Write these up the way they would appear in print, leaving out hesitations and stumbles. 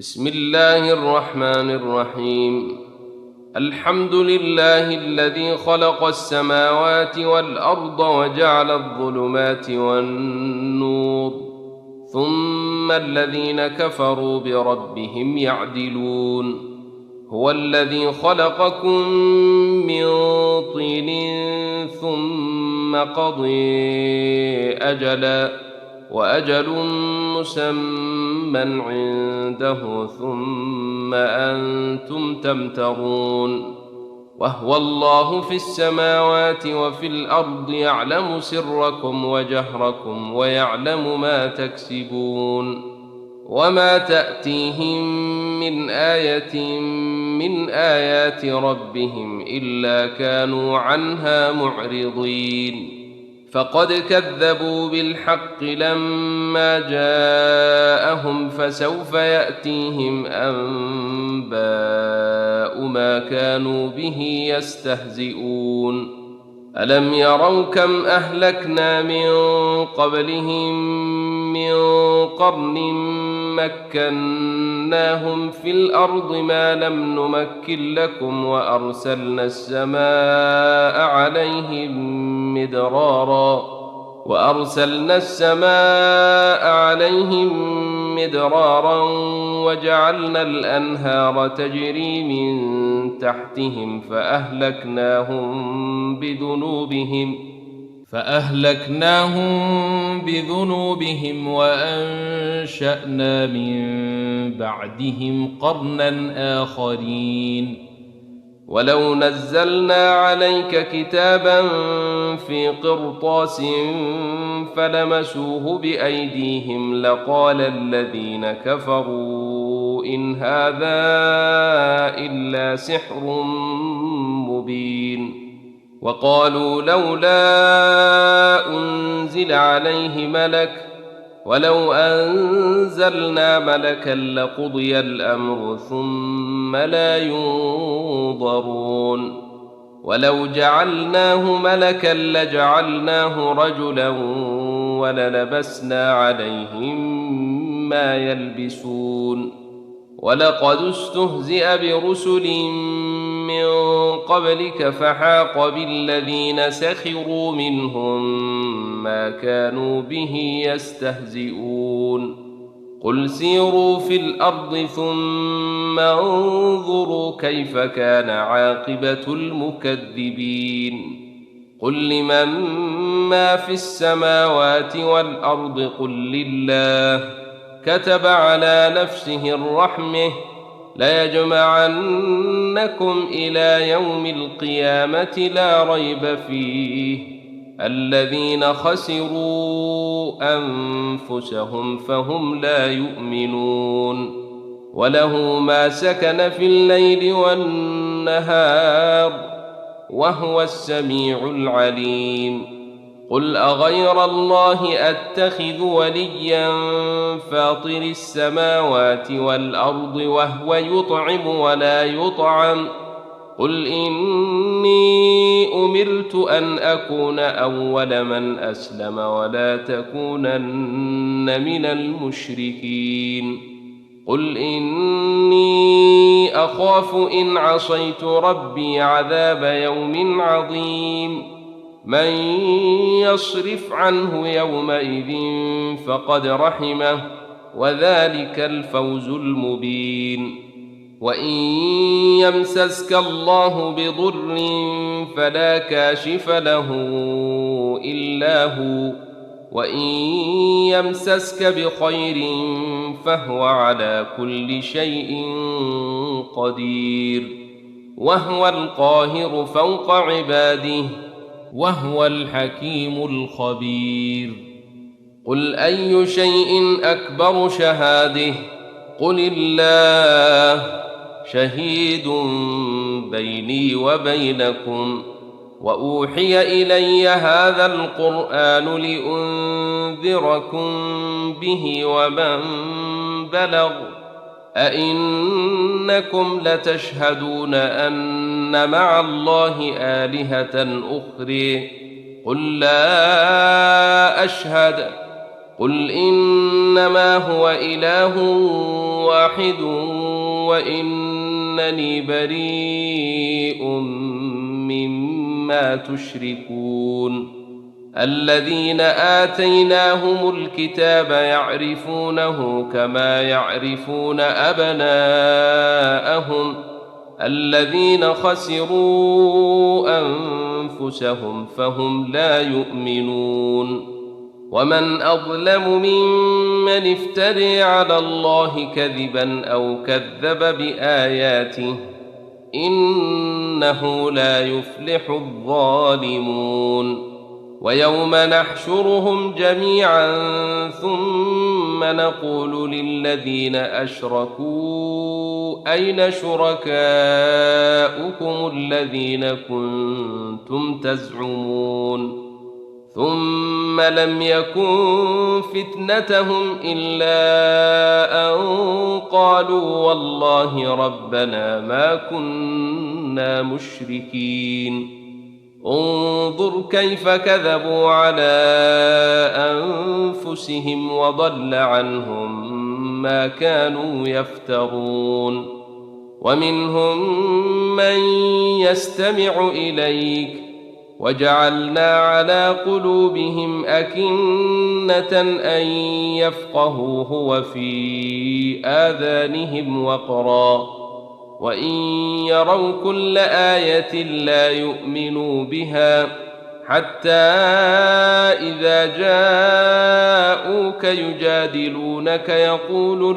بسم الله الرحمن الرحيم. الحمد لله الذي خلق السماوات والأرض وجعل الظلمات والنور، ثم الذين كفروا بربهم يعدلون. هو الذي خلقكم من طين ثم قضي أجلا، وأجل مسمى عنده، ثم أنتم تمترون. وهو الله في السماوات وفي الأرض، يعلم سركم وجهركم ويعلم ما تكسبون. وما تأتيهم من آية من آيات ربهم إلا كانوا عنها معرضين. فقد كذبوا بالحق لما جاءهم، فسوف يأتيهم أنباء ما كانوا به يستهزئون. ألم يروا كم أهلكنا من قبلهم من قرن مكناهم في الأرض ما لم نمكن لكم، وأرسلنا السماء عليهم مدرارا وجعلنا الأنهار تجري من تحتهم فأهلكناهم بذنوبهم وأنشأنا من بعدهم قرنا آخرين. ولو نزلنا عليك كتابا في قرطاس فلمسوه بأيديهم لقال الذين كفروا إن هذا إلا سحر مبين. وقالوا لولا أنزل عليه ملك، ولو أنزلنا ملكا لقضي الأمر ثم لا ينظرون. ولو جعلناه ملكا لجعلناه رجلا وللبسنا عليهم ما يلبسون. ولقد استهزئ برسل من قبلك فحاق بالذين سخروا منهم ما كانوا به يستهزئون. قل سيروا في الأرض ثم انظروا كيف كان عاقبة المكذبين. قل لمن ما في السماوات والأرض قل لله، كتب على نفسه الرحمة ليجمعنكم إلى يوم القيامة لا ريب فيه. الذين خسروا أنفسهم فهم لا يؤمنون. وله ما سكن في الليل والنهار وهو السميع العليم. قل أغير الله أتخذ وليا فاطر السماوات والأرض وهو يطعم ولا يطعم؟ قل إني أمرت أن أكون أول من أسلم ولا تكونن من المشركين. قل إني أخاف إن عصيت ربي عذاب يوم عظيم. من يصرف عنه يومئذ فقد رحمه، وذلك الفوز المبين. وإن يمسسك الله بضر فلا كاشف له إلا هو، وإن يمسسك بخير فهو على كل شيء قدير. وهو القاهر فوق عباده، وهو الحكيم الخبير. قل أي شيء أكبر شهادة؟ قل الله شهيد بيني وبينكم. وأوحي إلي هذا القرآن لأنذركم به ومن بلغ. أئنكم لتشهدون أن مع الله آلهة أخرى؟ قل لا أشهد. قل إنما هو إله واحد وإنني بريء مما تشركون. الذين آتيناهم الكتاب يعرفونه كما يعرفون أبناءهم الذين خسروا أنفسهم فهم لا يؤمنون. ومن أظلم ممن افتري على الله كذبا أو كذب بآياته إنه لا يفلح الظالمون. ويوم نحشرهم جميعا ثم نقول للذين أشركوا أين شركاؤكم الذين كنتم تزعمون ثم لم يكن فتنتهم إلا أن قالوا والله ربنا ما كنا مشركين. انظر كيف كذبوا على أنفسهم وضل عنهم ما كانوا يفترون. ومنهم من يستمع إليك وجعلنا على قلوبهم أكنة أن يفقهوه وفي آذانهم وقرا وإن يروا كل آية لا يؤمنوا بها حتى إذا جاءوك يجادلونك يقول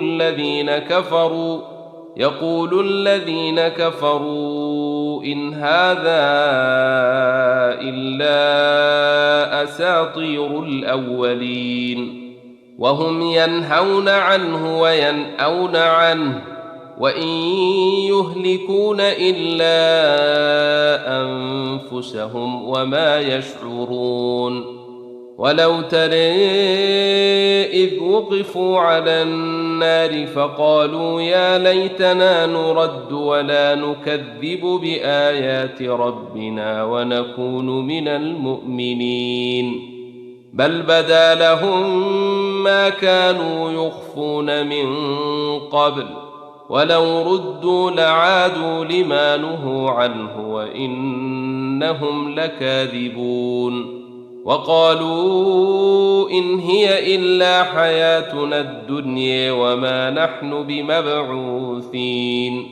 الذين كفروا إن هذا إلا أساطير الأولين. وهم ينهون عنه وينأون عنه وإن يهلكون إلا أنفسهم وما يشعرون. ولو ترى إذ وقفوا على النار فقالوا يا ليتنا نرد ولا نكذب بآيات ربنا ونكون من المؤمنين بل بدا لهم ما كانوا يخفون من قبل ولو ردوا لعادوا لما نهوا عنه وإنهم لكاذبون. وقالوا إن هي إلا حياتنا الدنيا وما نحن بمبعوثين.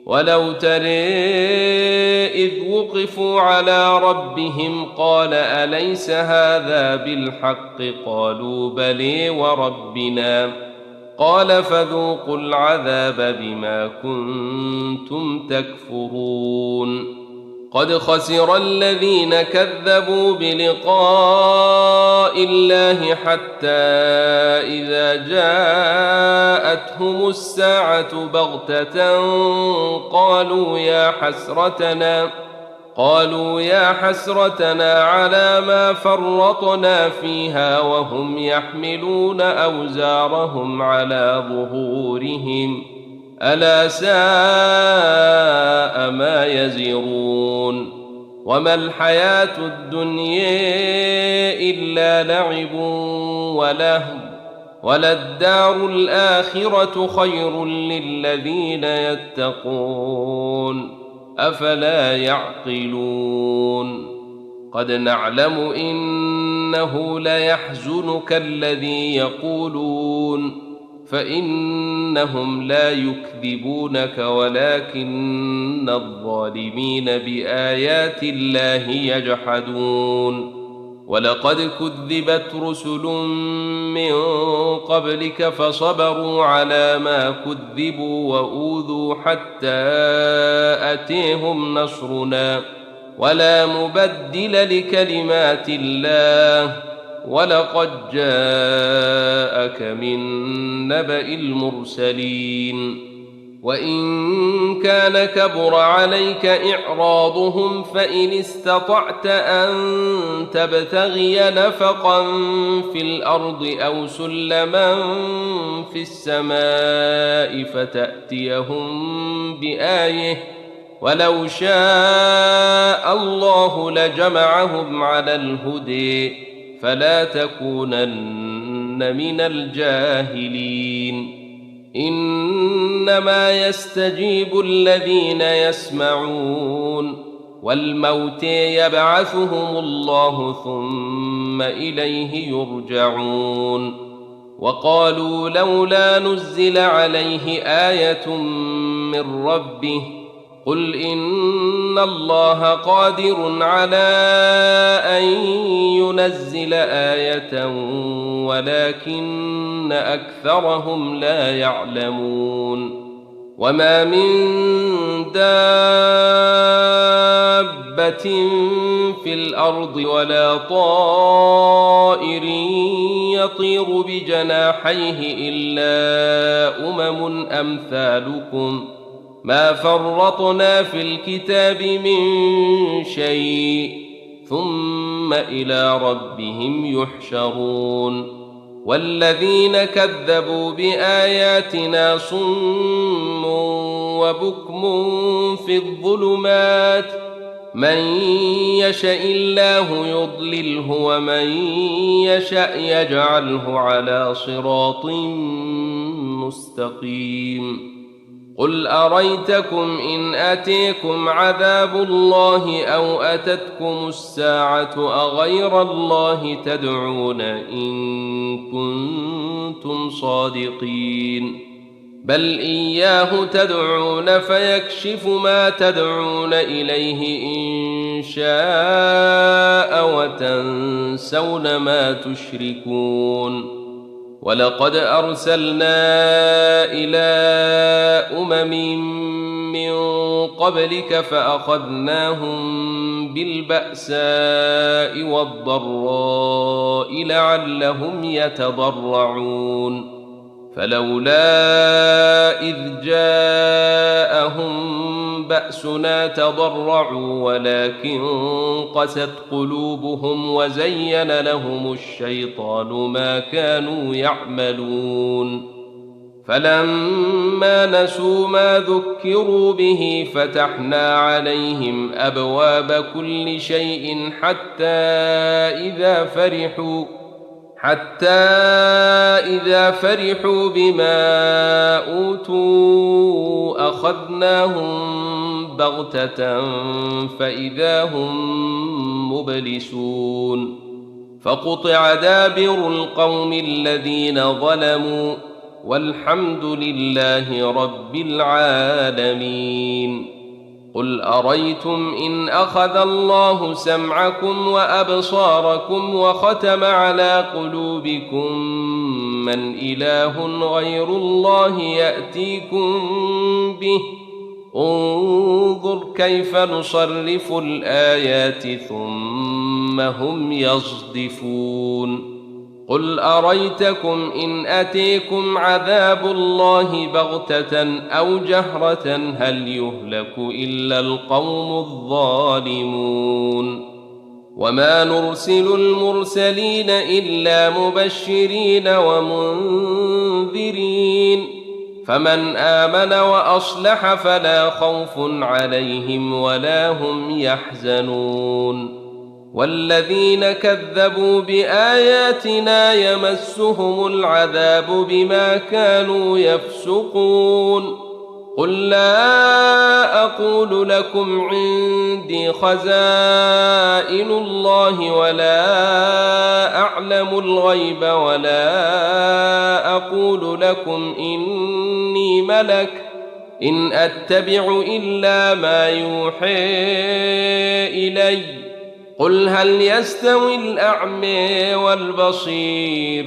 ولو ترى إذ وقفوا على ربهم قال أليس هذا بالحق قالوا بلى وربنا قال فذوقوا العذاب بما كنتم تكفرون. قد خسر الذين كذبوا بلقاء الله حتى إذا جاءتهم الساعة بغتة قالوا يا حسرتنا على ما فرطنا فيها وهم يحملون أوزارهم على ظهورهم ألا ساء ما يزرون. وما الحياة الدنيا إلا لعب ولهو وللدار الآخرة خير للذين يتقون أفلا يعقلون. قد نعلم إنه ليحزنك الذي يقولون فإنهم لا يكذبونك ولكن الظالمين بآيات الله يجحدون. ولقد كذبت رسل من قبلك فصبروا على ما كذبوا وأوذوا حتى أتيهم نصرنا ولا مبدل لكلمات الله ولقد جاءك من نبأ المرسلين. وإن كان كبر عليك إعراضهم فإن استطعت أن تبتغي نفقا في الأرض أو سلما في السماء فتأتيهم بآية ولو شاء الله لجمعهم على الهدى فلا تكونن من الجاهلين إنما يستجيب الذين يسمعون والموت يبعثهم الله ثم إليه يرجعون وقالوا لولا نزل عليه آية من ربه قل إن الله قادر على أن ينزل آية ولكن أكثرهم لا يعلمون وما من دابة في الأرض ولا طائر يطير بجناحيه إلا أمثالكم ما فرطنا في الكتاب من شيء ثم إلى ربهم يحشرون والذين كذبوا بآياتنا صم وبكم في الظلمات من يشاء الله يضلله ومن يشاء يجعله على صراط مستقيم قل أريتكم إن أتيكم عذاب الله أو أتتكم الساعة أغير الله تدعون إن كنتم صادقين بل إياه تدعون فيكشف ما تدعون إليه إن شاء وتنسون ما تشركون ولقد أرسلنا إلى من قبلك فأخذناهم بالبأساء والضراء لعلهم يتضرعون فلولا إذ جاءهم بأسنا تضرعوا ولكن قست قلوبهم وزين لهم الشيطان ما كانوا يعملون فلما نسوا ما ذكروا به فتحنا عليهم أبواب كل شيء حتى إذا فرحوا بما أوتوا أخذناهم بغتة فإذا هم مبلسون فقطع دابر القوم الذين ظلموا والحمد لله رب العالمين قل أريتم إن أخذ الله سمعكم وأبصاركم وختم على قلوبكم من إله غير الله يأتيكم به انظر كيف نصرف الآيات ثم هم يصدفون قل أريتكم إن أتيكم عذاب الله بغتة أو جهرة هل يهلك إلا القوم الظالمون وما نرسل المرسلين إلا مبشرين ومنذرين فمن آمن وأصلح فلا خوف عليهم ولا هم يحزنون والذين كذبوا بآياتنا يمسهم العذاب بما كانوا يفسقون قل لا أقول لكم عندي خزائن الله ولا أعلم الغيب ولا أقول لكم إني ملك إن أتبع إلا ما يوحى إلي قل هل يستوي الأعمى والبصير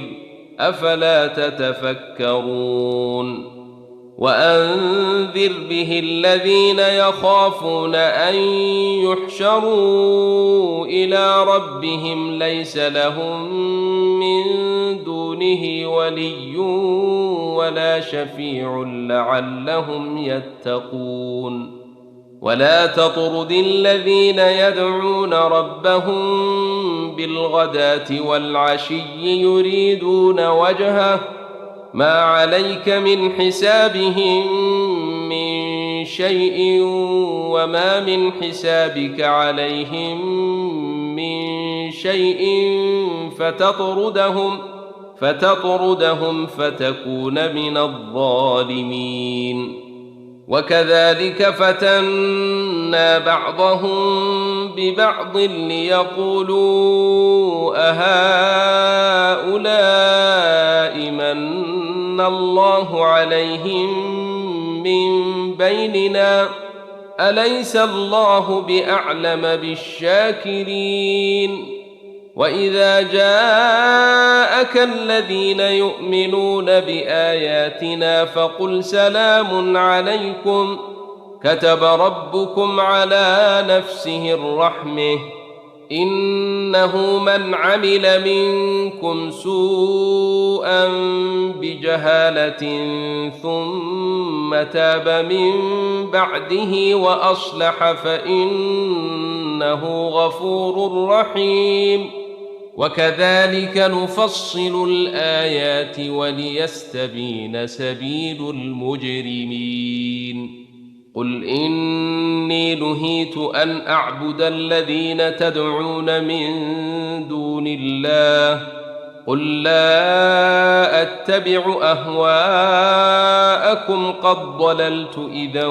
أفلا تتفكرون وأنذر به الذين يخافون أن يحشروا إلى ربهم ليس لهم من دونه ولي ولا شفيع لعلهم يتقون ولا تطرد الذين يدعون ربهم بالغداة والعشي يريدون وجهه ما عليك من حسابهم من شيء وما من حسابك عليهم من شيء فتطردهم فتكون من الظالمين. وكذلك فتنا بعضهم ببعض ليقولوا أهؤلاء من الله عليهم من بيننا أليس الله بأعلم بالشاكرين. وإذا جاءك الذين يؤمنون بآياتنا فقل سلام عليكم كتب ربكم على نفسه الرحمة إنه من عمل منكم سوءا بجهالة ثم تاب من بعده وأصلح فإنه غفور رحيم. وكذلك نفصل الآيات وليستبين سبيل المجرمين. قل إني نهيت أن أعبد الذين تدعون من دون الله قل لا أتبع أهواءكم قد ضللت إذا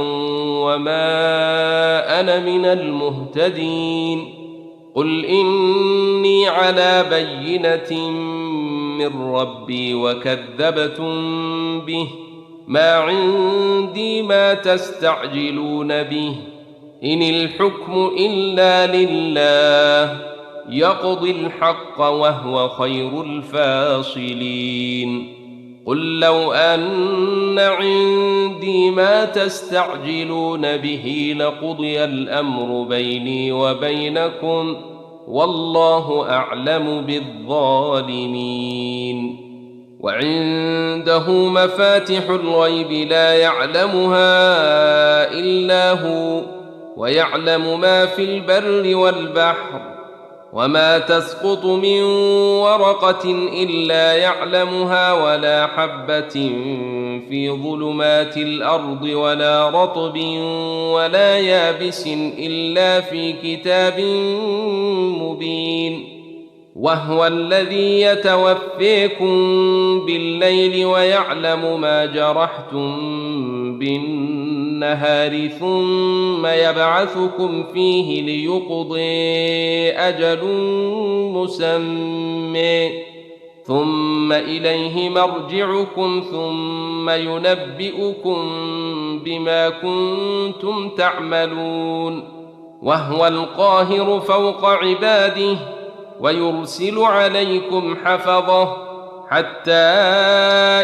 وما أنا من المهتدين. قل إني على بينة من ربي وكذبتم به ما عندي ما تستعجلون به إن الحكم إلا لله يقضي الحق وهو خير الفاصلين. قل لو أن عندي ما تستعجلون به لقضي الأمر بيني وبينكم والله أعلم بالظالمين. وعنده مفاتح الغيب لا يعلمها إلا هو ويعلم ما في البر والبحر وما تسقط من ورقة إلا يعلمها ولا حبة في ظلمات الأرض ولا رطب ولا يابس إلا في كتاب مبين. وهو الذي يتوفيكم بالليل ويعلم ما جرحتم بالنهار ثم يبعثكم فيه ليقضي أجل مسمى ثم إليه مرجعكم ثم ينبئكم بما كنتم تعملون. وهو القاهر فوق عباده ويرسل عليكم حفظه حتى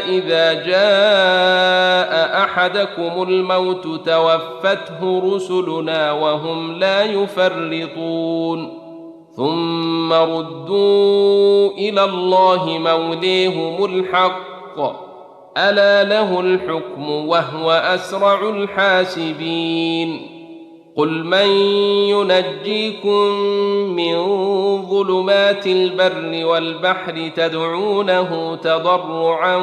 إذا جاء أحدكم الموت توفته رسلنا وهم لا يفرطون ثم ردوا إلى الله موليهم الحق ألا له الحكم وهو أسرع الحاسبين. قل من ينجيكم من ظلمات البر والبحر تدعونه تضرعا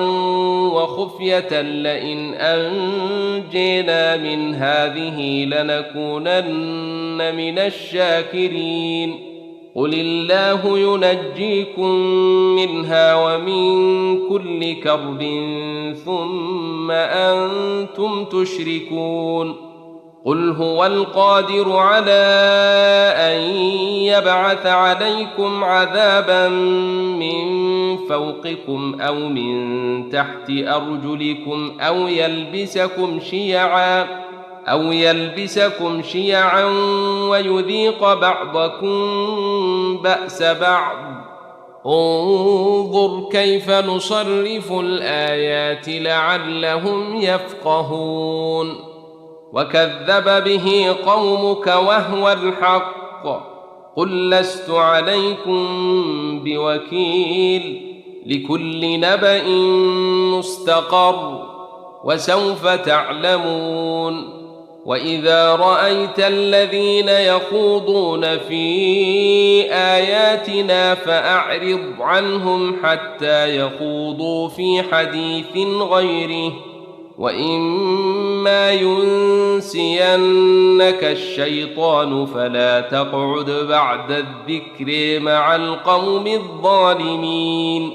وخفية لئن أنجينا من هذه لنكونن من الشاكرين. قل الله ينجيكم منها ومن كل كرب ثم أنتم تشركون. قل هو القادر على أن يبعث عليكم عذابا من فوقكم أو من تحت أرجلكم أو يلبسكم شيعا ويذيق بعضكم بأس بعض. انظر كيف نصرف الآيات لعلهم يفقهون. وكذب به قومك وهو الحق قل لست عليكم بوكيل لكل نبأ مستقر وسوف تعلمون. وإذا رأيت الذين يخوضون في آياتنا فأعرض عنهم حتى يخوضوا في حديث غيره وإما ينسينك الشيطان فلا تقعد بعد الذكر مع القوم الظالمين.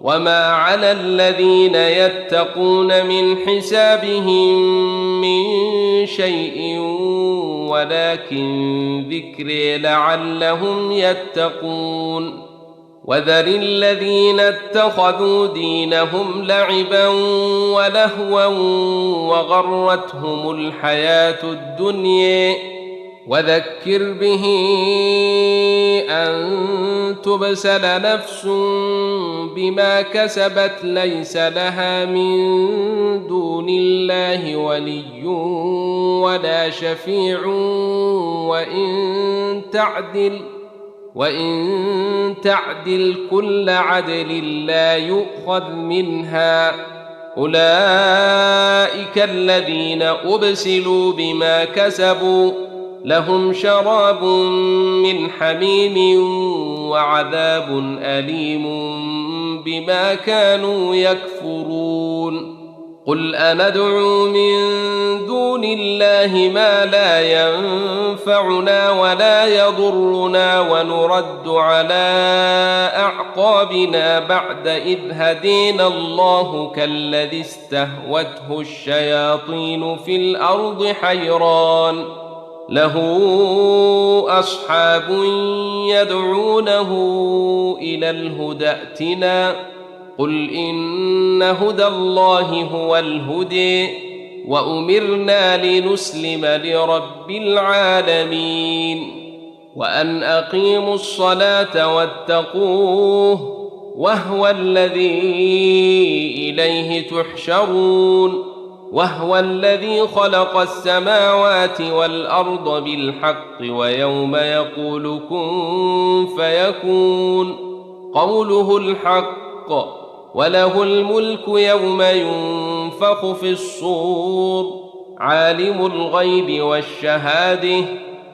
وما على الذين يتقون من حسابهم من شيء ولكن ذكر لعلهم يتقون وذر الذين اتخذوا دينهم لعبا ولهوا وغرتهم الحياة الدنيا وذكر به أن تبسل نفس بما كسبت ليس لها من دون الله ولي ولا شفيع وإن تعدل كل عدل لا يؤخذ منها أولئك الذين أبسلوا بما كسبوا لهم شراب من حميم وعذاب أليم بما كانوا يكفرون قل أندعو من دون الله ما لا ينفعنا ولا يضرنا ونرد على أعقابنا بعد إذ هدينا الله كالذي استهوته الشياطين في الأرض حيران له أصحاب يدعونه إلى الهدى ائتنا قل إن هدى الله هو الهدي وأمرنا لنسلم لرب العالمين وأن أقيموا الصلاة واتقوه وهو الذي إليه تحشرون وهو الذي خلق السماوات والأرض بالحق ويوم يقول كن فيكون قوله الحق وله الملك يوم ينفخ في الصور عالم الغيب والشهادة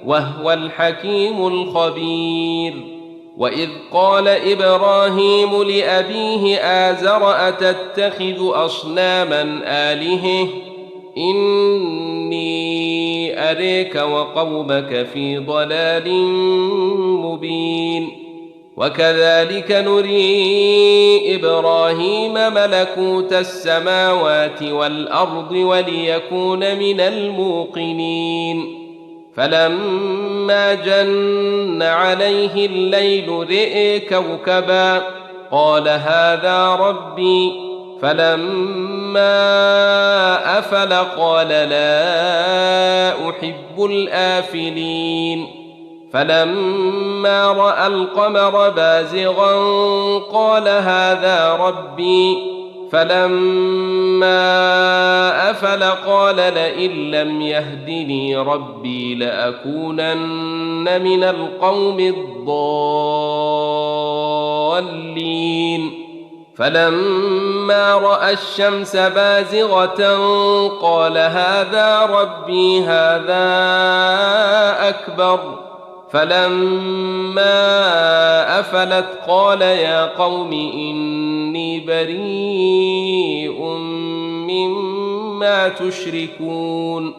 وهو الحكيم الخبير وإذ قال إبراهيم لأبيه آزر أتتخذ أصناما آلهة إني أريك وقومك في ضلال مبين وكذلك نري إبراهيم ملكوت السماوات والأرض وليكون من الموقنين فلما جن عليه الليل رئي كوكبا قال هذا ربي فلما أفل قال لا أحب الآفلين فلما رأى القمر بازغا قال هذا ربي فلما أفل قال لئن لم يهدني ربي لأكونن من القوم الضالين فلما رأى الشمس بازغة قال هذا ربي هذا أكبر فلما أفلت قال يا قوم إني بريء مما تشركون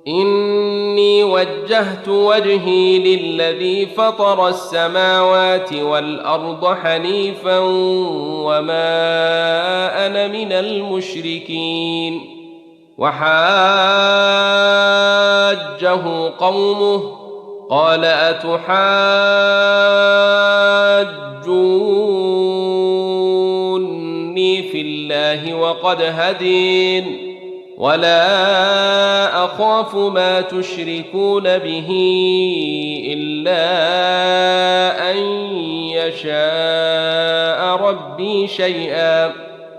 إني وجهت وجهي للذي فطر السماوات والأرض حنيفا وما أنا من المشركين وحاجه قومه قال أتحاجوني في الله وقد هدين ولا أخاف ما تشركون به إلا أن يشاء ربي شيئا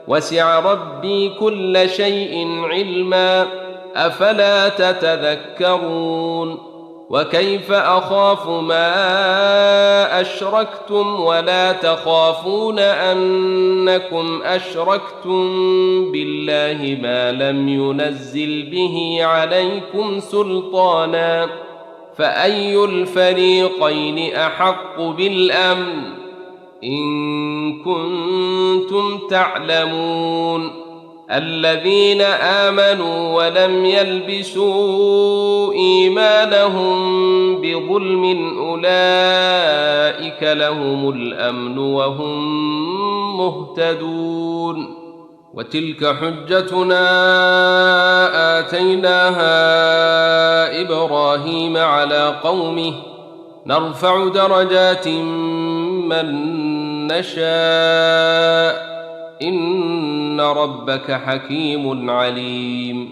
وسع ربي كل شيء علما أفلا تتذكرون وكيف أخاف ما أشركتم ولا تخافون أنكم أشركتم بالله ما لم ينزل به عليكم سلطانا فأي الفريقين أحق بالأمن إن كنتم تعلمون الذين آمنوا ولم يلبسوا إيمانهم بظلم أولئك لهم الأمن وهم مهتدون. وتلك حجتنا آتيناها إبراهيم على قومه نرفع درجات من نشاء إن ربك حكيم عليم.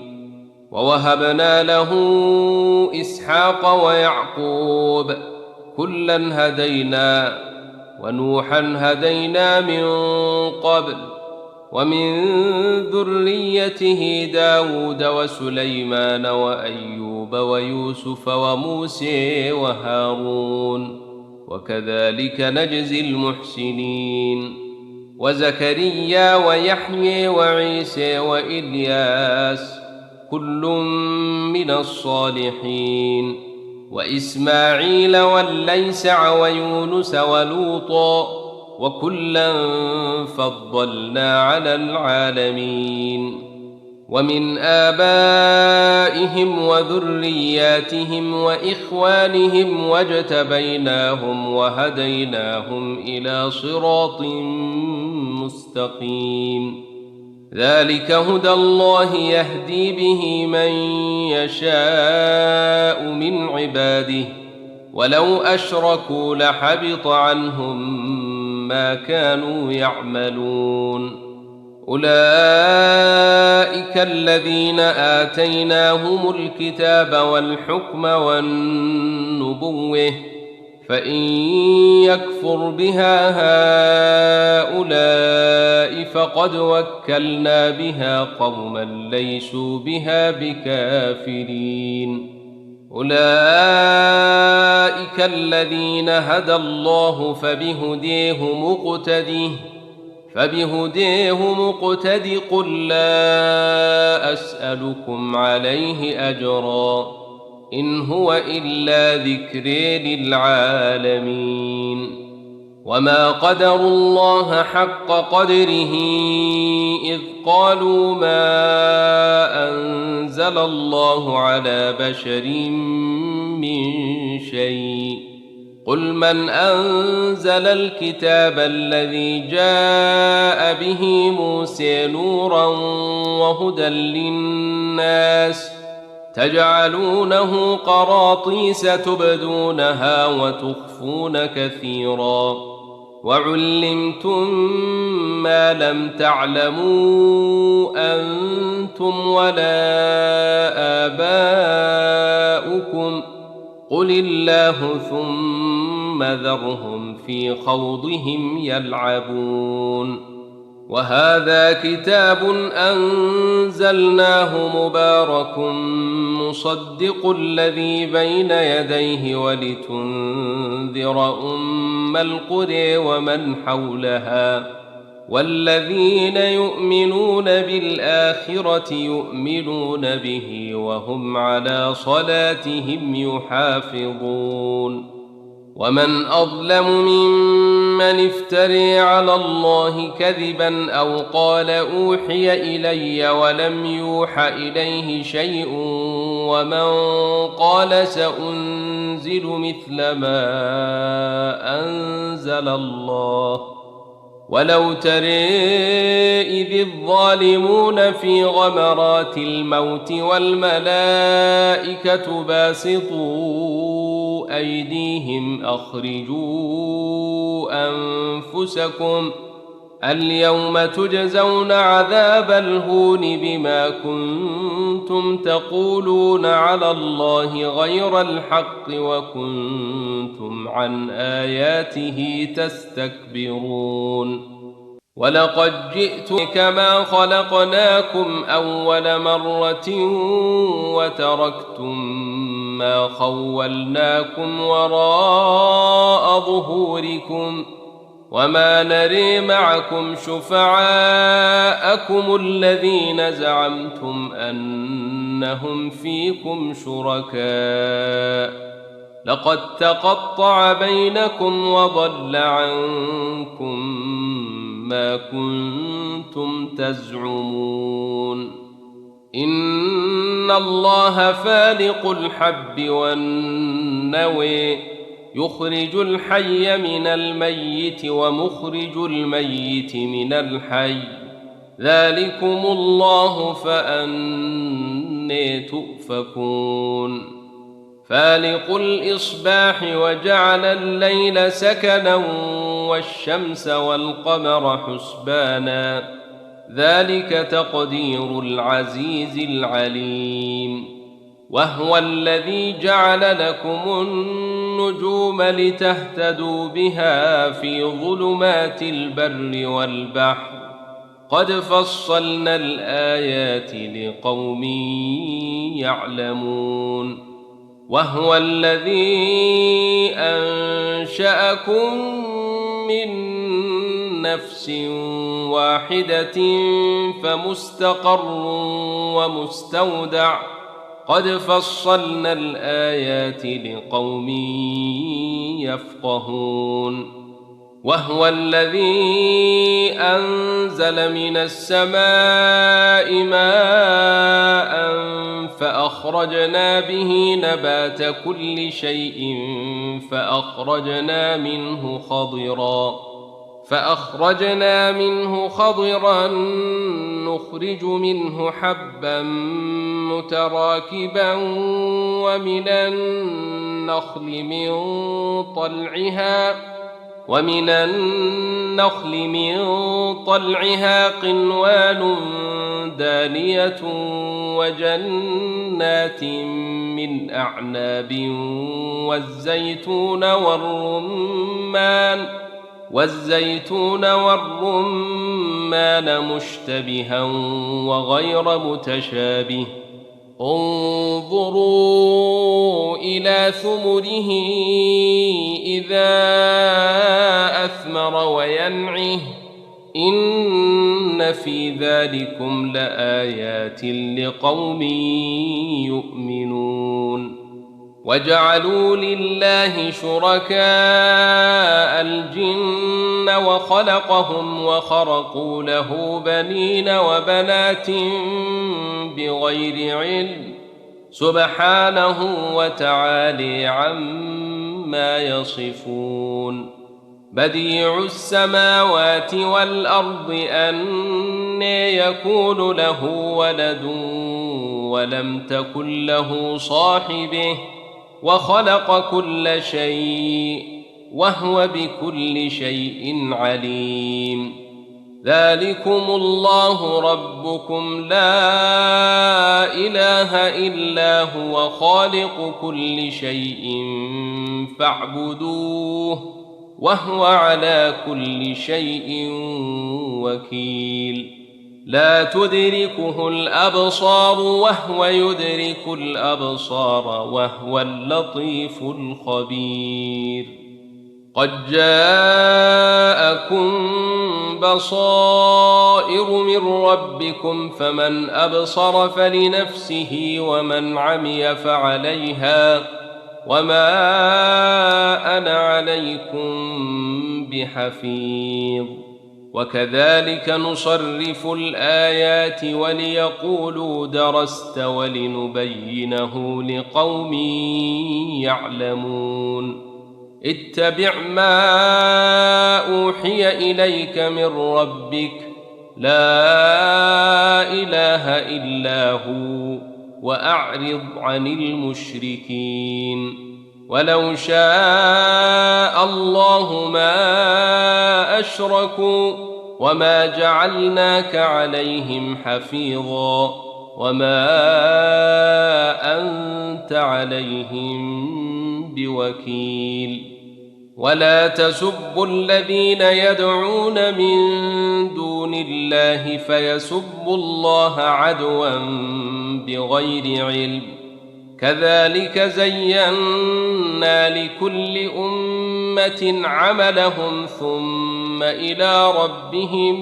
ووهبنا له إسحاق ويعقوب كلا هدينا ونوحا هدينا من قبل ومن ذريته داود وسليمان وأيوب ويوسف وموسى وهارون وكذلك نجزي المحسنين. وزكريا ويحيى وعيسى وإلياس كل من الصالحين وإسماعيل والليسع ويونس ولوطا وكلا فضلنا على العالمين. ومن آبائهم وذرياتهم وإخوانهم واجتبيناهم وهديناهم إلى صراط مستقيم. ذلك هدى الله يهدي به من يشاء من عباده ولو أشركوا لحبط عنهم ما كانوا يعملون. أولئك الذين آتيناهم الكتاب والحكم والنبوة فإن يكفر بها هؤلاء فقد وكلنا بها قوما ليسوا بها بكافرين. أولئك الذين هدى الله فبهديه مقتد قل لا أسألكم عليه أجرا إن هو إلا ذكر للعالمين. وما قدروا الله حق قدره إذ قالوا ما أنزل الله على بشر من شيء قل من أنزل الكتاب الذي جاء به موسى نورا وهدى للناس تجعلونه قراطيس تبدونها وتخفون كثيرا وعلمتم ما لم تعلموا أنتم ولا آباؤكم قل الله ثم ذرهم في خوضهم يلعبون. وهذا كتاب أنزلناه مبارك مصدق الذي بين يديه ولتنذر أم القرى ومن حولها والذين يؤمنون بالآخرة يؤمنون به وهم على صلاتهم يحافظون. ومن أظلم ممن افتري على الله كذبا أو قال أوحي إلي ولم يوح إليه شيء ومن قال سأنزل مثل ما أنزل الله ولو ترى إذ الظالمون في غمرات الموت والملائكة باسطوا أيديهم أخرجوا أنفسكم اليوم تجزون عذاب الهون بما كنتم تقولون على الله غير الحق وكنتم عن آياته تستكبرون. ولقد جئتم كما خلقناكم أول مرة وتركتم ما خولناكم وراء ظهوركم وما نري معكم شفعاءكم الذين زعمتم أنهم فيكم شركاء لقد تقطع بينكم وضل عنكم ما كنتم تزعمون إن الله فالق الحب والنوى يخرج الحي من الميت ومخرج الميت من الحي ذلكم الله فأنى تؤفكون فالق الإصباح وجعل الليل سكنا والشمس والقمر حسبانا ذلك تقدير العزيز العليم وهو الذي جعل لكم النجوم لتهتدوا بها في ظلمات البر والبحر قد فصلنا الآيات لقوم يعلمون وهو الذي أنشأكم من نفس واحدة فمستقر ومستودع قد فصلنا الآيات لقوم يفقهون وهو الذي أنزل من السماء ماء فأخرجنا به نبات كل شيء فأخرجنا منه خضرا نخرج منه حبا متراكبا ومن النخل من طلعها قنوان دانية وجنات من أعناب والزيتون والرمان مشتبها وغير متشابه انظروا إلى ثمره إذا أثمر وينعه إن في ذلكم لآيات لقوم يؤمنون وجعلوا لله شركاء الجن وخلقهم وخرقوا له بنين وبنات بغير علم سبحانه وتعالى عما يصفون بديع السماوات والأرض أنى يكون له ولد ولم تكن له صاحبه وخلق كل شيء وهو بكل شيء عليم ذلكم الله ربكم لا إله إلا هو خالق كل شيء فاعبدوه وهو على كل شيء وكيل لا تدركه الأبصار وهو يدرك الأبصار وهو اللطيف الخبير قد جاءكم بصائر من ربكم فمن أبصر فلنفسه ومن عمي فعليها وما أنا عليكم بحفيظ وكذلك نصرف الآيات وليقولوا درست ولنبينه لقوم يعلمون اتبع ما أوحي إليك من ربك لا إله إلا هو وأعرض عن المشركين ولو شاء الله ما أشركوا وما جعلناك عليهم حفيظا وما أنت عليهم بوكيل ولا تسبوا الذين يدعون من دون الله فيسبوا الله عدوا بغير علم كذلك زينا لكل أمة عملهم ثم إلى ربهم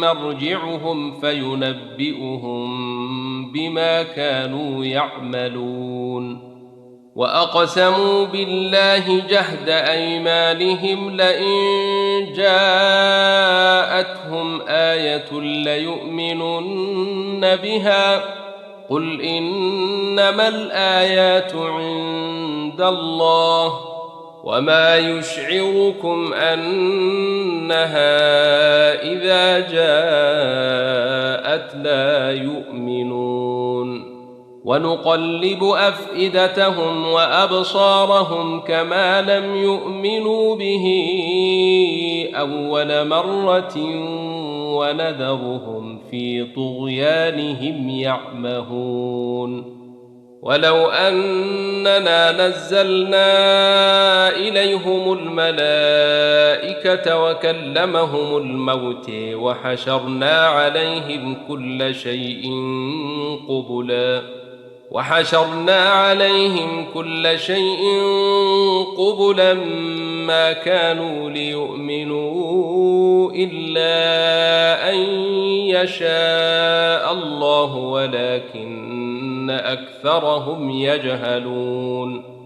مرجعهم فينبئهم بما كانوا يعملون وأقسموا بالله جهد أيمانهم لئن جاءتهم آية ليؤمنن بها قل إنما الآيات عند الله وما يشعركم أنها إذا جاءت لا يؤمنون ونقلب أفئدتهم وأبصارهم كما لم يؤمنوا به أول مرة ونذرهم في طغيانهم يعمهون ولو أننا نزلنا إليهم الملائكة وكلمهم الموت وحشرنا عليهم كل شيء قبلا ما كانوا ليؤمنوا إلا أن يشاء الله ولكن أكثرهم يجهلون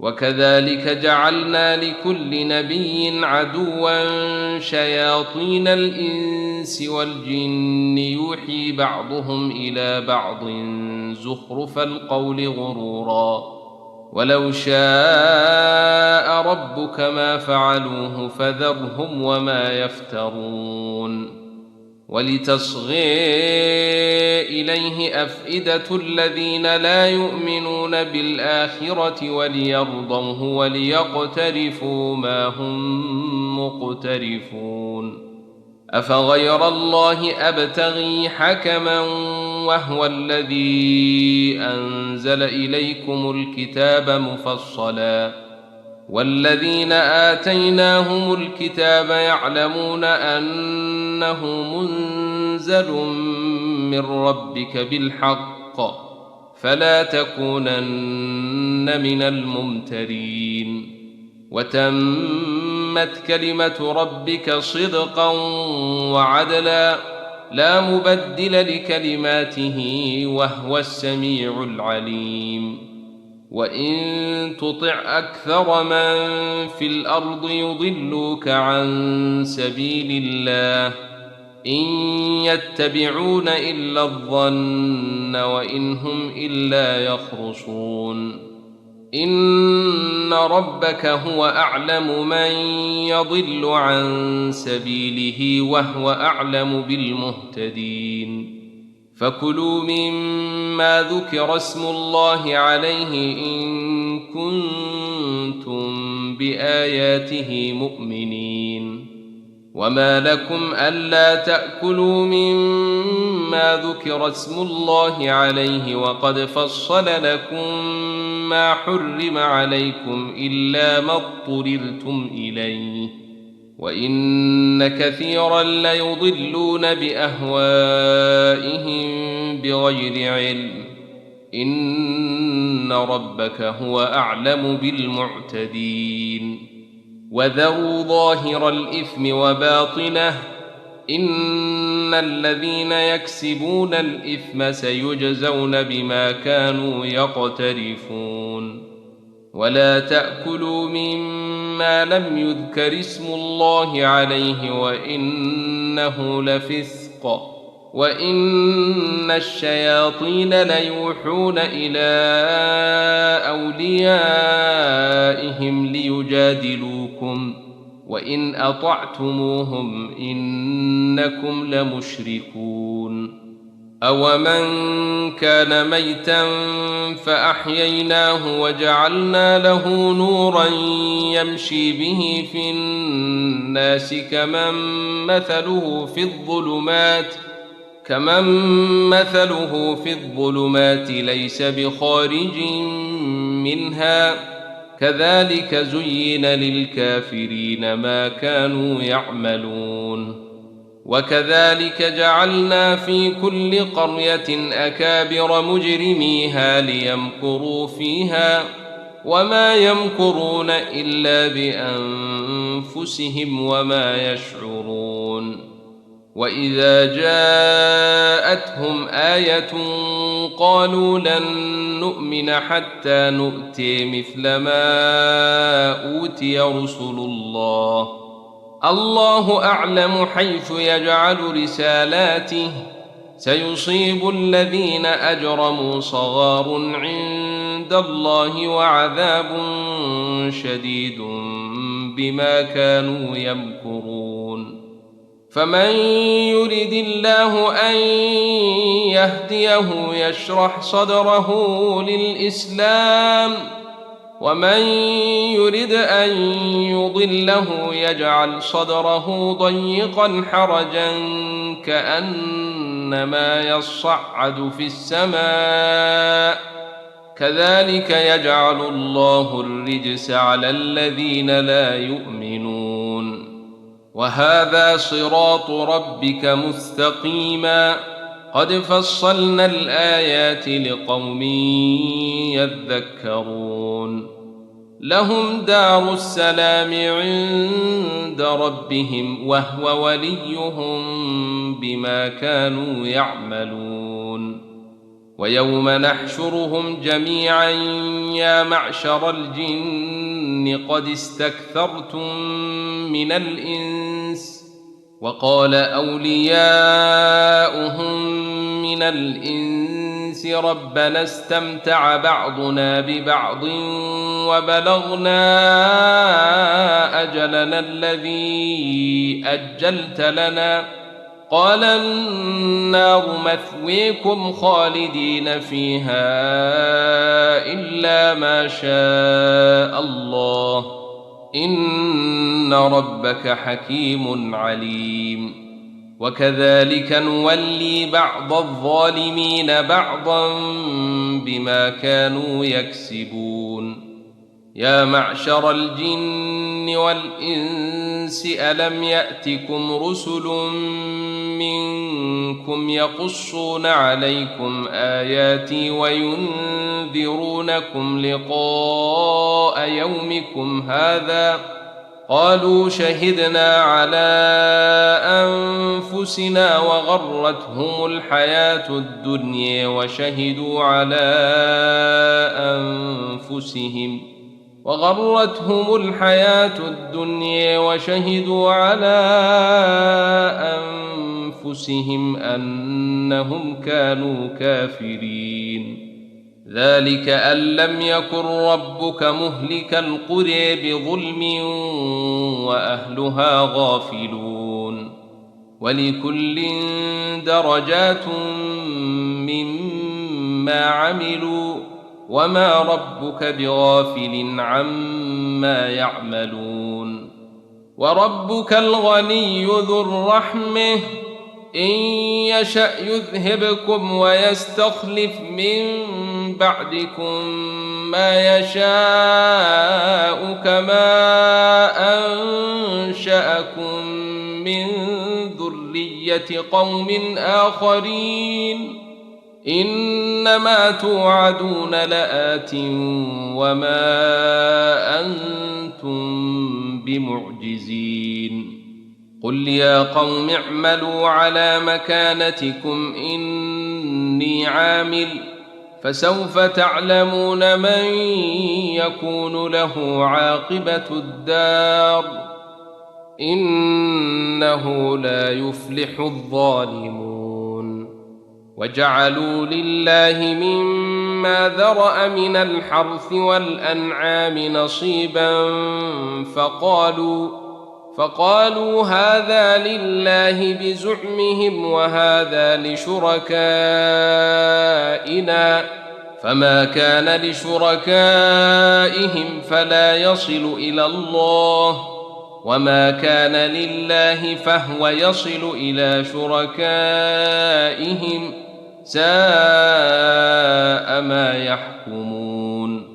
وكذلك جعلنا لكل نبي عدوا شياطين الإنس والجن يوحي بعضهم إلى بعض زخرف القول غرورا ولو شاء ربك ما فعلوه فذرهم وما يفترون ولتصغي إليه أفئدة الذين لا يؤمنون بالآخرة وليرضوه وليقترفوا ما هم مقترفون أفغير الله أبتغي حكما وهو الذي أنزل إليكم الكتاب مفصلا والذين آتيناهم الكتاب يعلمون أنه منزل من ربك بالحق فلا تكونن من الممترين وتمت كلمة ربك صدقا وعدلا لا مبدل لكلماته وهو السميع العليم وإن تطع أكثر من في الأرض يضلوك عن سبيل الله إن يتبعون إلا الظن وإن هم إلا يخرصون إن ربك هو أعلم من يضل عن سبيله وهو أعلم بالمهتدين فكلوا مما ذكر اسم الله عليه إن كنتم بآياته مؤمنين وما لكم ألا تأكلوا مما ذكر اسم الله عليه وقد فصل لكم ما حرم عليكم إلا ما اضطررتم إليه وإن كثيرا ليضلون بأهوائهم بغير علم إن ربك هو أعلم بالمعتدين وذروا ظاهر الإثم وباطنه إن الذين يكسبون الإثم سيجزون بما كانوا يقترفون ولا تأكلوا مما لم يذكر اسم الله عليه وإنه لفسق وإن الشياطين ليوحون إلى أوليائهم ليجادلوكم وإن أطعتموهم إنكم لمشركون أومن كان ميتا فأحييناه وجعلنا له نورا يمشي به في الناس كمن مثله في الظلمات ليس بخارج منها كذلك زين للكافرين ما كانوا يعملون وكذلك جعلنا في كل قرية أكابر مجرميها ليمكروا فيها وما يمكرون إلا بأنفسهم وما يشعرون وإذا جاءتهم آية قالوا لن نؤمن حتى نؤتي مثل ما أوتي رسل الله الله أعلم حيث يجعل رسالاته سيصيب الذين أجرموا صغار عند الله وعذاب شديد بما كانوا يمكرون فمن يرد الله أن يهديه يشرح صدره للإسلام ومن يرد أن يضله يجعل صدره ضيقا حرجا كأنما يصعد في السماء كذلك يجعل الله الرجس على الذين لا يؤمنون وهذا صراط ربك مستقيما قد فصلنا الآيات لقوم يذكرون لهم دار السلام عند ربهم وهو وليهم بما كانوا يعملون ويوم نحشرهم جميعا يا معشر الجن قد استكثرتم من الإنس وقال أولياؤهم من الإنس ربنا استمتع بعضنا ببعض وبلغنا أجلنا الذي أجلت لنا قال النار مثويكم خالدين فيها إلا ما شاء الله إن ربك حكيم عليم وكذلك نولي بعض الظالمين بعضا بما كانوا يكسبون يا معشر الجن والإنس ألم يأتكم رسل منكم يقصون عليكم آياتي وينذرونكم لقاء يومكم هذا قالوا شهدنا على أنفسنا وغرتهم الحياة الدنيا وشهدوا على أنفسهم أنهم كانوا كافرين ذلك أن لم يكن ربك مهلك القرى بظلم وأهلها غافلون ولكل درجات مما عملوا وما ربك بغافل عما يعملون وربك الغني ذو الرحمة إن يشأ يذهبكم ويستخلف من بعدكم ما يشاء كما أنشأكم من ذرية قوم آخرين إنما توعدون لآت وما أنتم بمعجزين قل يا قوم اعملوا على مكانتكم إني عامل فسوف تعلمون من يكون له عاقبة الدار إنه لا يفلح الظالمون وجعلوا لله مما ذرأ من الحرث والأنعام نصيبا فقالوا هذا لله بزعمهم وهذا لشركائنا فما كان لشركائهم فلا يصل إلى الله وما كان لله فهو يصل إلى شركائهم ساء ما يحكمون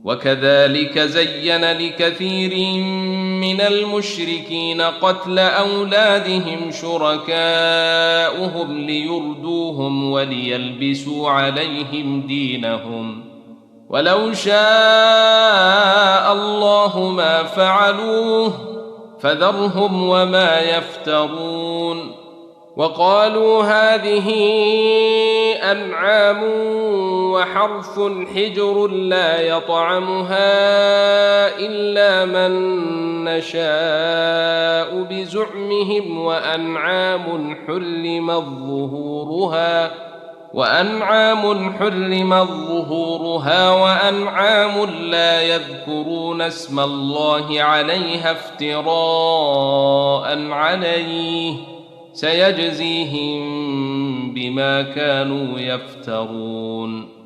وكذلك زين لكثير من المشركين قتل أولادهم شركاؤهم ليردوهم وليلبسوا عليهم دينهم ولو شاء الله ما فعلوه فذرهم وما يفترون وقالوا هذه أنعام وحرث حجر لا يطعمها إلا من نشاء بزعمهم وأنعام حرمت ظهورها وأنعام لا يذكرون اسم الله عليها افتراء عليه سيجزيهم بما كانوا يفترون.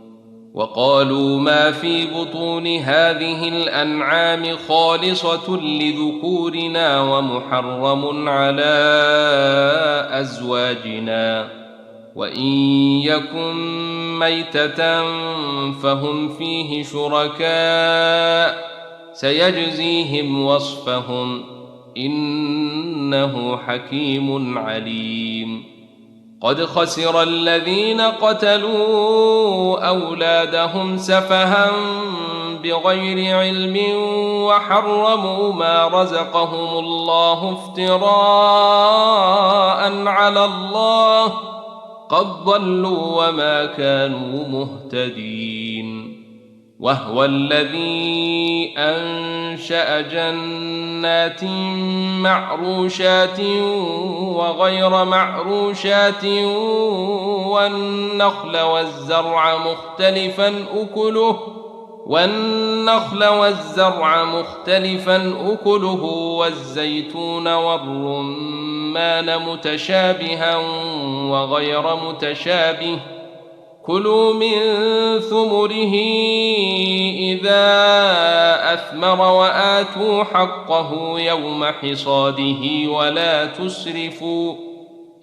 وقالوا ما في بطون هذه الأنعام خالصة لذكورنا ومحرم على أزواجنا وإن يكن ميتة فهم فيه شركاء سيجزيهم وصفهم إنه حكيم عليم. قد خسر الذين قتلوا أولادهم سفها بغير علم وحرموا ما رزقهم الله افتراء على الله قد ضلوا وما كانوا مهتدين. وهو الذي أنشأ جنات معروشات وغير معروشات والنخل والزرع مختلفا أكله والزيتون والرمان متشابها وغير متشابه كلوا من ثمره إذا أثمر وآتوا حقه يوم حصاده ولا تسرفوا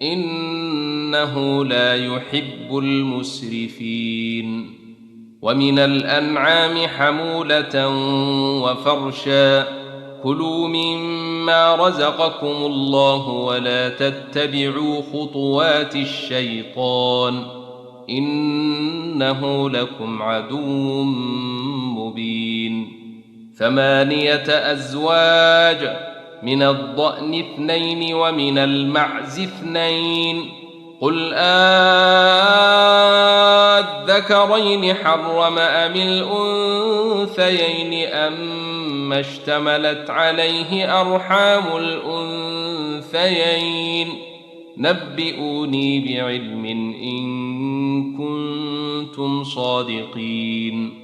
إنه لا يحب المسرفين. ومن الأنعام حمولة وفرشا كلوا مما رزقكم الله ولا تتبعوا خطوات الشيطان إنه لكم عدو مبين. 8 أزواج من الضأن 2 ومن المعز 2 قل الذكرين حرم أم الأنثيين أما اشتملت عليه أرحام الأنثيين نبئوني بعلم إن كنتم صادقين.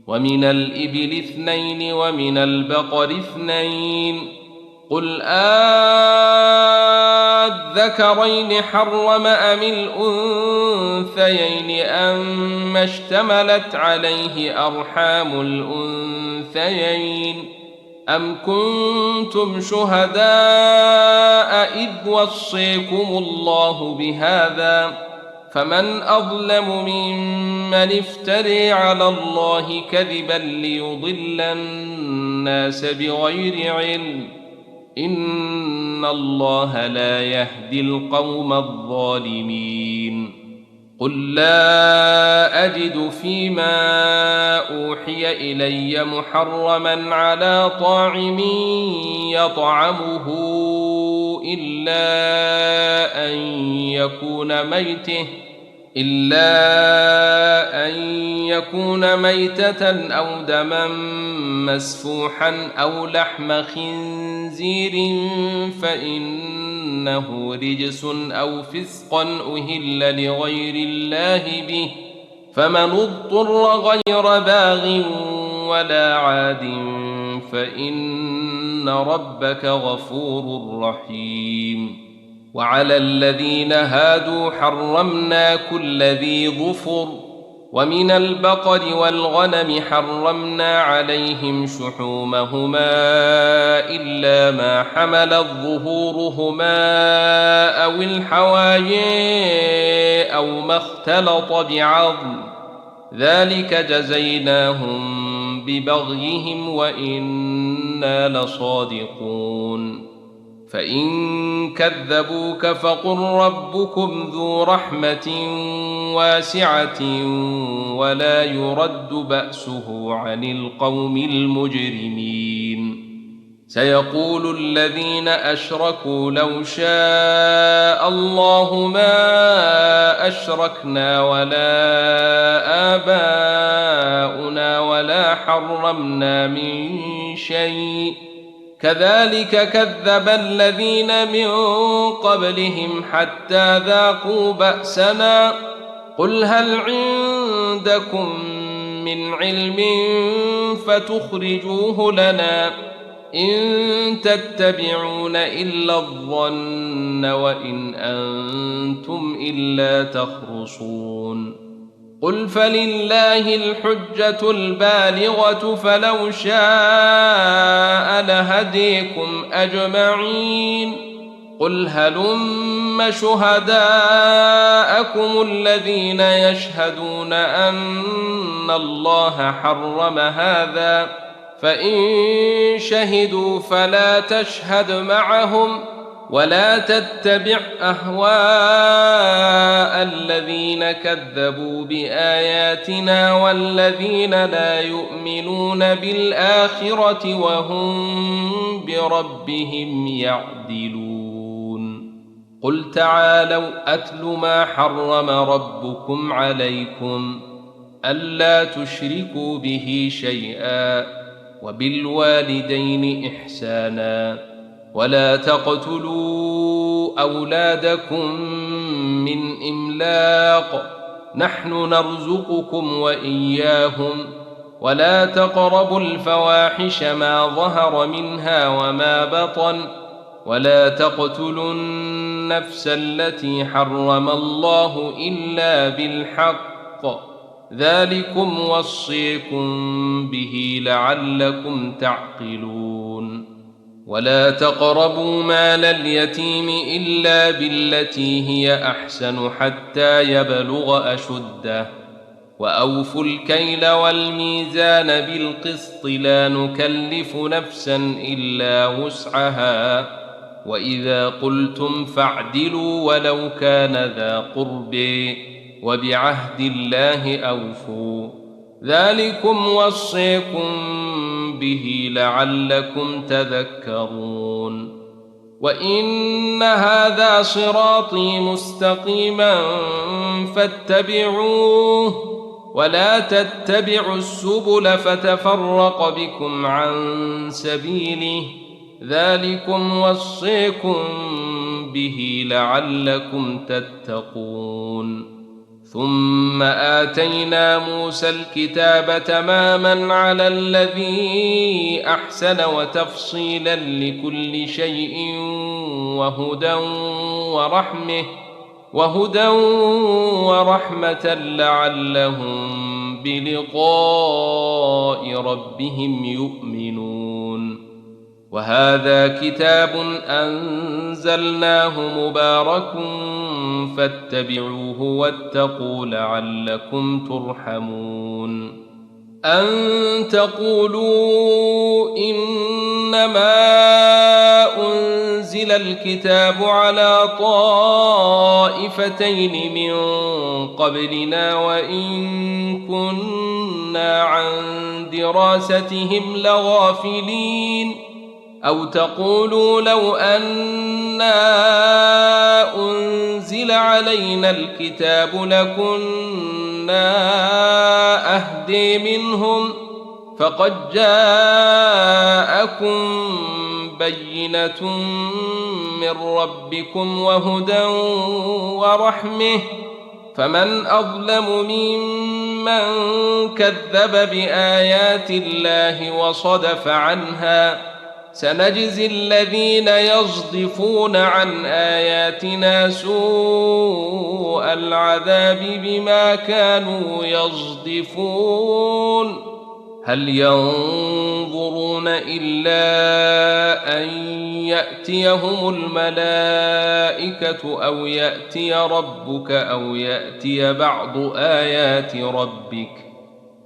ومن الإبل 2 ومن البقر 2 قل الذكرين حرم أم الأنثيين أما اشتملت عليه أرحام الأنثيين أم كنتم شهداء إذ وصيكم الله بهذا فمن أظلم ممن افتري على الله كذبا ليضل الناس بغير علم إن الله لا يهدي القوم الظالمين. قل لا أجد فيما أوحي إلي محرما على طاعم يطعمه إلا أن يكون ميتة أو دما مسفوحا أو لحم خنزير فإنه رجس أو فسقا أهل لغير الله به فمن اضطر غير باغ ولا عاد فإن ربك غفور رحيم. وعلى الذين هادوا حرمنا كل ذي ظفر ومن البقر والغنم حرمنا عليهم شحومهما إلا ما حملت ظهورهما أو الحوايا أو ما اختلط بعظم ذلك جزيناهم ببغيهم وإنا لصادقون. فإن كذبوك فقل ربكم ذو رحمة واسعة ولا يرد بأسه عن القوم المجرمين. سيقول الذين أشركوا لو شاء الله ما أشركنا ولا آباؤنا ولا حرمنا من شيء كذلك كذب الذين من قبلهم حتى ذاقوا بأسنا قل هل عندكم من علم فتخرجوه لنا إن تتبعون إلا الظن وإن أنتم إلا تخرصون قل فلله الحجة البالغة فلو شاء لهديكم أجمعين قل هلم شهداءكم الذين يشهدون أن الله حرم هذا فإن شهدوا فلا تشهد معهم ولا تتبع أهواء الذين كذبوا بآياتنا والذين لا يؤمنون بالآخرة وهم بربهم يعدلون قل تعالوا أتل ما حرم ربكم عليكم ألا تشركوا به شيئا وبالوالدين إحسانا ولا تقتلوا أولادكم من إملاق نحن نرزقكم وإياهم ولا تقربوا الفواحش ما ظهر منها وما بطن ولا تقتلوا النفس التي حرم الله إلا بالحق ذلكم وصيكم به لعلكم تعقلون ولا تقربوا مال اليتيم إلا بالتي هي أحسن حتى يبلغ أشده وأوفوا الكيل والميزان بالقسط لا نكلف نفسا إلا وسعها وإذا قلتم فاعدلوا ولو كان ذا قرب وبعهد الله أوفوا ذلكم وصيكم به لعلكم تذكرون وإن هذا صراطي مستقيما فاتبعوه ولا تتبعوا السبل فتفرق بكم عن سبيله ذلكم وصيكم به لعلكم تتقون ثم آتينا موسى الكتاب تماما على الذي أحسن وتفصيلا لكل شيء وهدى ورحمة لعلهم بلقاء ربهم يؤمنون وهذا كتاب أنزلناه مبارك فاتبعوه واتقوا لعلكم ترحمون أن تقولوا إنما أنزل الكتاب على طائفتين من قبلنا وإن كنا عن دراستهم لغافلين أو تقولوا لو أنا أنزل علينا الكتاب لكنا أهدي منهم فقد جاءكم بينة من ربكم وهدى ورحمة فمن أظلم ممن كذب بآيات الله وصدف عنها سنجزي الذين يصدفون عن آياتنا سوء العذاب بما كانوا يصدفون هل ينظرون إلا أن يأتيهم الملائكة أو يأتي ربك أو يأتي بعض آيات ربك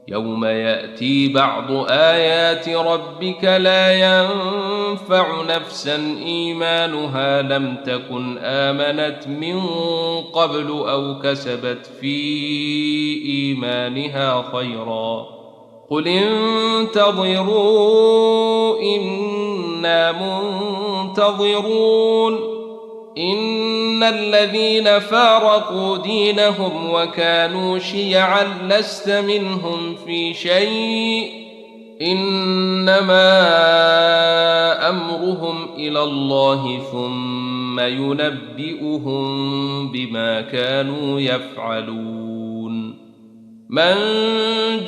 يوم يأتي بعض آيات ربك لا ينفع نفسا إيمانها لم تكن آمنت من قبل أو كسبت في إيمانها خيرا قل انتظروا إنا إنا منتظرون إن الذين فارقوا دينهم وكانوا شيعا لست منهم في شيء إنما أمرهم إلى الله ثم ينبئهم بما كانوا يفعلون من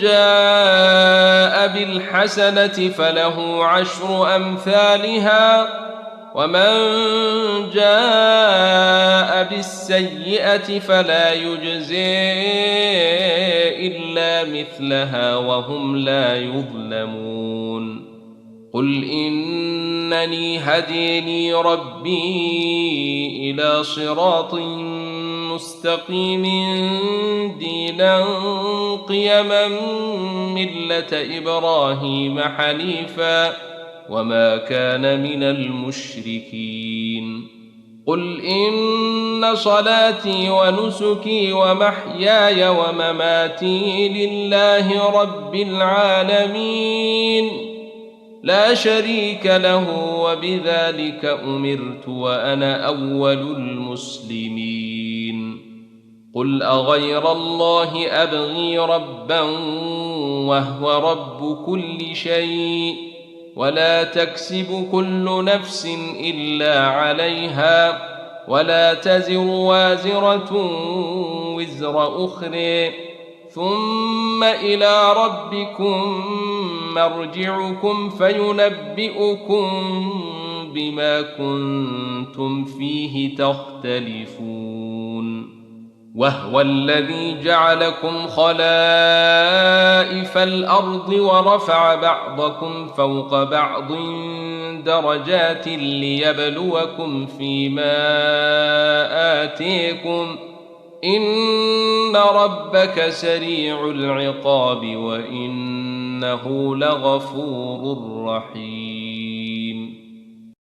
جاء بالحسنة فله عشر أمثالها ومن جاء بالسيئة فلا يجزي إلا مثلها وهم لا يظلمون قل إنني هديني ربي إلى صراط مستقيم دينا قيما ملة إبراهيم حنيفا وما كان من المشركين قل إن صلاتي ونسكي ومحياي ومماتي لله رب العالمين لا شريك له وبذلك أمرت وأنا أول المسلمين قل أغير الله أبغي ربا وهو رب كل شيء ولا تكسب كل نفس إلا عليها ولا تزر وازرة وزر أخرى ثم إلى ربكم مرجعكم فينبئكم بما كنتم فيه تختلفون وهو الذي جعلكم خلائف الأرض ورفع بعضكم فوق بعض درجات ليبلوكم فيما آتيكم إن ربك سريع العقاب وإنه لغفور رحيم